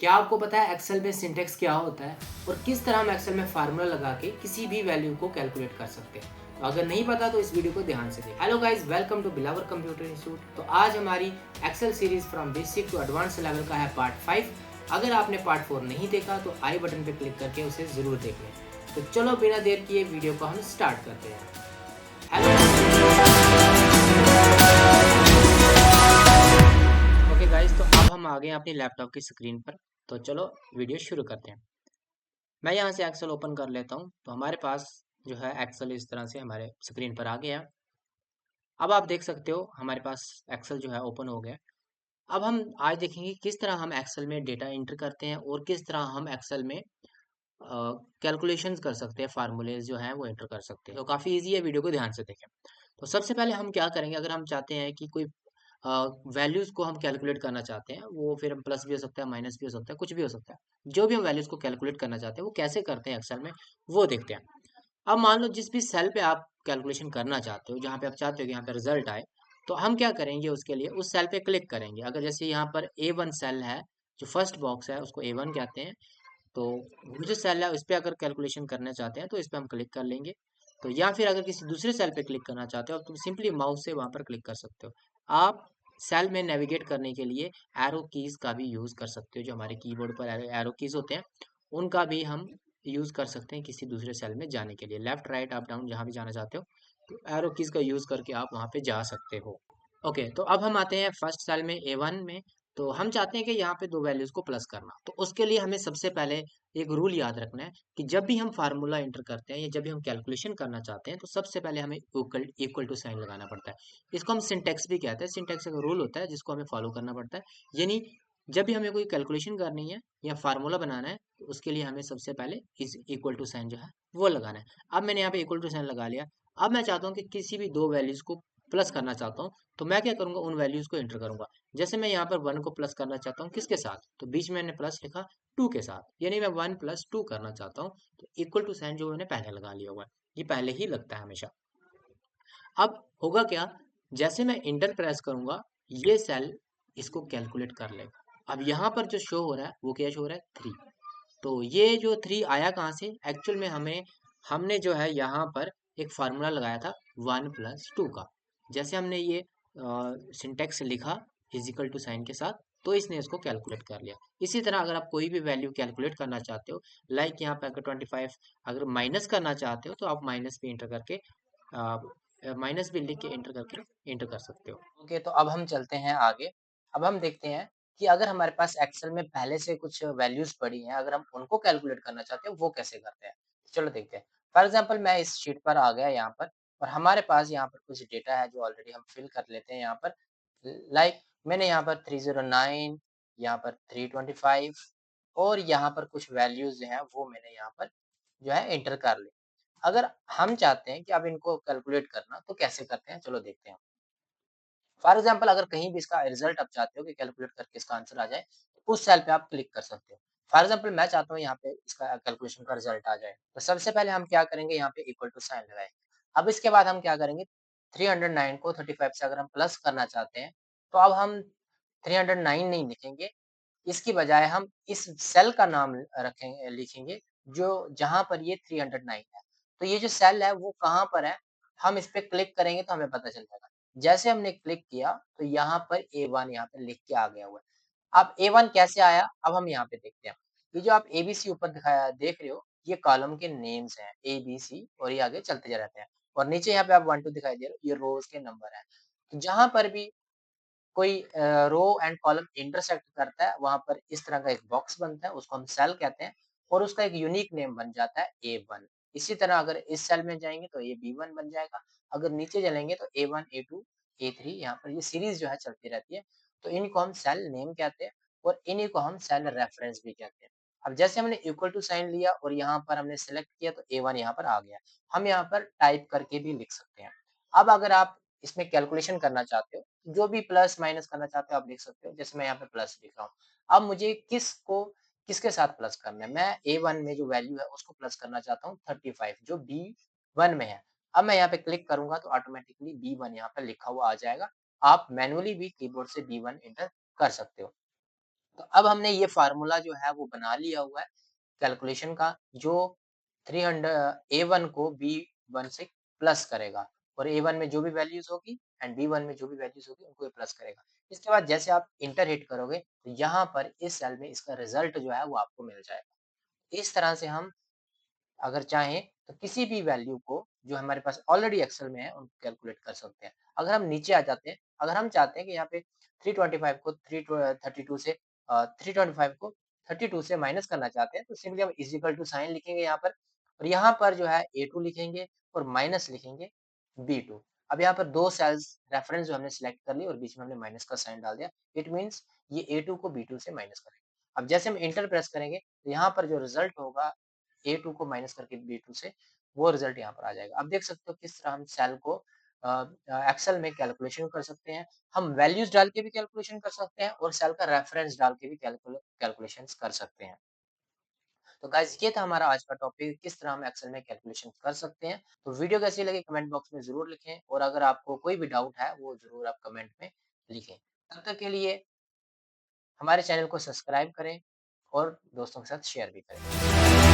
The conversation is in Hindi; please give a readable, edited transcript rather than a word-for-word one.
क्या आपको पता है एक्सेल में सिंटैक्स क्या होता है और किस तरह हम एक्सेल में फार्मूला लगा के किसी भी वैल्यू को कैलकुलेट कर सकते हैं? तो अगर नहीं पता तो इस वीडियो को ध्यान से देखें। Hello guys, welcome to Bilawar computer institute. तो आज हमारी Excel series from basic to advance level का है पार्ट 5। अगर आपने पार्ट 4 नहीं देखा तो आई बटन पे क्लिक करके उसे जरूर देख लें। तो चलो बिना देर किए वीडियो को हम स्टार्ट करते हैं। ओके गाइस, तो अब हम आ गए हैं अपनी लैपटॉप की स्क्रीन पर। तो चलो वीडियो शुरू करते हैं। मैं यहाँ से एक्सेल ओपन कर लेता हूँ। तो हमारे पास जो है एक्सेल इस तरह से हमारे स्क्रीन पर आ गया है। अब आप देख सकते हो हमारे पास एक्सेल जो है ओपन हो गया है। अब हम आज देखेंगे किस तरह हम एक्सेल में डेटा एंटर करते हैं और किस तरह हम एक्सेल में कैलकुलेशंस कर सकते हैं, फार्मूलेज जो हैं वो एंटर कर सकते हैं। तो काफ़ी इजी है, वीडियो को ध्यान से देखें। तो सबसे पहले हम क्या करेंगे, अगर हम चाहते हैं कि कोई वैल्यूज़ को हम कैलकुलेट करना चाहते हैं, वो फिर हम प्लस भी हो सकता है, माइनस भी हो सकता है, कुछ भी हो सकता है। जो भी हम वैल्यूज़ को कैलकुलेट करना चाहते हैं, वो कैसे करते हैं एक्सेल में, वो देखते हैं। अब मान लो जिस भी सेल पे आप कैलकुलेशन करना चाहते हो, जहाँ पे आप चाहते हो कि यहाँ पे रिजल्ट आए, तो हम क्या करेंगे उसके लिए उस सेल पे क्लिक करेंगे। अगर जैसे यहाँ पर A1 सेल है, जो फर्स्ट बॉक्स है उसको A1 कहते हैं। तो वो जो सेल है उस पे अगर कैलकुलेशन करना चाहते हैं तो इस पे हम क्लिक कर लेंगे। तो या फिर अगर किसी दूसरे सेल पे क्लिक करना चाहते हो तो सिंपली माउस से वहां पर क्लिक कर सकते हो। आप सेल में नेविगेट करने के लिए एरो कीज का भी यूज कर सकते हो। जो हमारे कीबोर्ड पर एरो कीज होते हैं उनका भी हम यूज कर सकते हैं किसी दूसरे सेल में जाने के लिए। लेफ्ट राइट अप डाउन जहां भी जाना चाहते हो तो एरो कीज का यूज करके आप वहां पे जा सकते हो। ओके, तो अब हम आते हैं फर्स्ट सेल में A1 में। तो हम चाहते हैं कि यहाँ पे दो वैल्यूज को प्लस करना। तो उसके लिए हमें सबसे पहले एक रूल याद रखना है कि जब भी हम फार्मूला एंटर करते हैं या जब भी हम कैलकुलेशन करना चाहते हैं तो सबसे पहले हमें इक्वल इक्वल टू साइन लगाना पड़ता है। इसको हम सिंटेक्स भी कहते हैं। सिंटेक्स एक रूल होता है जिसको हमें फॉलो करना पड़ता है। यानी जब भी हमें कोई कैलकुलेशन करनी है या फार्मूला बनाना है तो उसके लिए हमें सबसे पहले इस इक्वल टू साइन जो है वो लगाना है। अब मैंने यहाँ पे इक्वल टू साइन लगा लिया। अब मैं चाहता हूँ कि किसी भी दो वैल्यूज को प्लस करना चाहता हूँ। तो मैं क्या करूंगा, उन वैल्यूज को एंटर करूंगा। जैसे मैं यहाँ पर 1 को प्लस करना चाहता हूँ किसके साथ, तो बीच में मैंने प्लस लिखा 2 के साथ, यानी मैं 1 + 2 करना चाहता हूँ। तो इक्वल टू साइन जो मैंने पहले लगा लिया हुआ है, ये पहले ही लगता है हमेशा। अब होगा क्या, जैसे मैं इंटर प्रेस करूंगा ये सेल इसको कैलकुलेट कर लेगा। अब यहाँ पर जो शो हो रहा है वो क्या शो हो रहा है, 3। तो ये जो 3 आया कहाँ से, एक्चुअल में हमने जो है यहाँ पर एक फार्मूला लगाया था 1 + 2 का। जैसे हमने ये सिंटेक्स लिखा इजिकल टू साइन के साथ, तो इसने इसको कैलकुलेट कर लिया। इसी तरह अगर आप कोई भी वैल्यू कैलकुलेट करना चाहते हो, लाइक यहाँ पे अगर 25 अगर माइनस करना चाहते हो तो आप माइनस भी इंटर करके माइनस भी लिख के एंटर कर सकते हो। ओके, तो अब हम चलते हैं आगे। अब हम देखते हैं कि अगर हमारे पास एक्सेल में पहले से कुछ वैल्यूज पड़ी हैं, अगर हम उनको कैलकुलेट करना चाहते हैं वो कैसे करते हैं, चलो देखते हैं। फॉर एग्जांपल मैं इस शीट पर आ गया यहाँ पर, और हमारे पास यहाँ पर कुछ डेटा है जो ऑलरेडी हम फिल कर लेते हैं यहाँ पर। लाइक मैंने यहाँ पर 309, यहाँ पर 325 और यहाँ पर कुछ वैल्यूज जो है वो मैंने यहाँ पर जो है एंटर कर ली। अगर हम चाहते हैं कि अब इनको कैलकुलेट करना तो कैसे करते हैं, चलो देखते हैं। फॉर एग्जाम्पल अगर कहीं भी इसका रिजल्ट आप चाहते हो कि कैलकुलेट करके इसका आंसर आ जाए, तो उस सेल पे आप क्लिक कर सकते हो। फॉर एग्जाम्पल मैं चाहता हूँ यहाँ पे इसका कैलकुलेशन का रिजल्ट आ जाए, तो सबसे पहले हम क्या करेंगे, यहाँ पे इक्वल टू साइन लगाएंगे। अब इसके बाद हम क्या करेंगे, 309 को 35 से अगर हम प्लस करना चाहते हैं, तो अब हम 309 नहीं लिखेंगे, इसकी बजाय हम इस सेल का नाम रखेंगे, लिखेंगे जो जहाँ पर ये 309 है। तो ये जो सेल है वो कहाँ पर है, हम इस पे क्लिक करेंगे तो हमें पता चल जाएगा। जैसे हमने क्लिक किया तो यहाँ पर A1 यहाँ पे लिख के आ गया हुआ है। अब A1 कैसे आया, अब हम यहाँ पे देखते हैं। ये जो आप ABC ऊपर दिखाया देख रहे हो, ये कॉलम के नेम्स हैं ABC, और ये आगे चलते जा रहते हैं। और नीचे यहाँ पे आप 1 2 दिखाई दे रहे हो, ये रोज के नंबर है। तो जहाँ पर भी कोई रो एंड कॉलम इंटरसेक्ट करता है, वहाँ पर इस तरह का एक बॉक्स बनता है, उसको हम सेल कहते हैं, और उसका एक यूनिक नेम बन जाता है A1। इसी तरह अगर इस सेल में जाएँगे तो ये B1 बन जाएगा, अगर नीचे चलेंगे तो A1, A2, A3, यहाँ पर ये सीरीज़ जो है चलती रहती है। तो इनको हम सेल नेम कहते हैं और इन्हीं को हम सेल रेफरेंस भी कहते हैं। अब जैसे हमने इक्वल टू साइन लिया और यहाँ पर हमने सेलेक्ट किया तो A1 यहाँ पर आ गया। हम यहाँ पर टाइप करके भी लिख सकते हैं। अब अगर आप इसमें कैलकुलेशन करना चाहते हो, जो भी प्लस माइनस करना चाहते हो आप लिख सकते हो। जैसे मैं यहाँ पे प्लस लिख रहा हूँ। अब मुझे किसके साथ प्लस करना है? मैं A1 में जो वैल्यू है उसको प्लस करना चाहता हूँ 35 जो B1 में है। अब मैं यहाँ पे क्लिक करूँगा तो ऑटोमेटिकली B1 यहाँ पे लिखा हुआ आ जाएगा। आप मैनुअली भी कीबोर्ड से B1 एंटर कर सकते हो। तो अब हमने ये फ़ॉर्मूला जो है वो बना लिया हुआ है कैलकुलेशन का, जो 300 A1 को B1 से प्लस करेगा और A1 में जो भी वैल्यूज़ होगी एंड B1 में जो भी वैल्यूज़ होगी उनको ये प्लस करेगा। इसके बाद जैसे आप एंटर हिट करोगे तो यहाँ पर इस सेल में इसका रिज़ल्ट जो है वो आपको मिल जाएगा। इस तरह से हम अगर चाहें तो किसी भी वैल्यू को जो हमारे पास ऑलरेडी एक्सेल में है उनको कैलकुलेट कर सकते हैं। अगर हम नीचे आ जाते हैं, अगर हम चाहते हैं कि यहाँ पे 325 को 32 से 325 को 32 से माइनस करना चाहते हैं तो सिंपली हम इज़ इक्वल टू साइन लिखेंगे यहाँ पर और यहाँ पर जो है A2 लिखेंगे और माइनस लिखेंगे B2। अब यहाँ पर 2 सेल्स रेफरेंस जो हमने सिलेक्ट कर ली और बीच में हमने माइनस का साइन डाल दिया। इट मीन्स ये A2 को B2 से माइनस करेंगे। अब जैसे हम एंटर प्रेस करेंगे तो यहाँ पर जो रिजल्ट होगा A2 को माइनस करके B2 से वो रिजल्ट यहाँ पर आ जाएगा। अब देख सकते हो किस तरह हम सेल को एक्सेल में कैलकुलेशन कर सकते हैं। हम वैल्यूज़ डाल के भी कैलकुलेशन कर सकते हैं और सेल का रेफरेंस डाल के भी कैलकुलेशंस कर सकते हैं। तो गाइस ये था हमारा आज का टॉपिक किस तरह हम एक्सेल में कैलकुलेशन कर सकते हैं। तो वीडियो कैसी लगी कमेंट बॉक्स में ज़रूर लिखें और अगर आपको कोई भी डाउट है वो ज़रूर आप कमेंट में लिखें। तब तक के लिए हमारे चैनल को सब्सक्राइब करें और दोस्तों के साथ शेयर भी करें।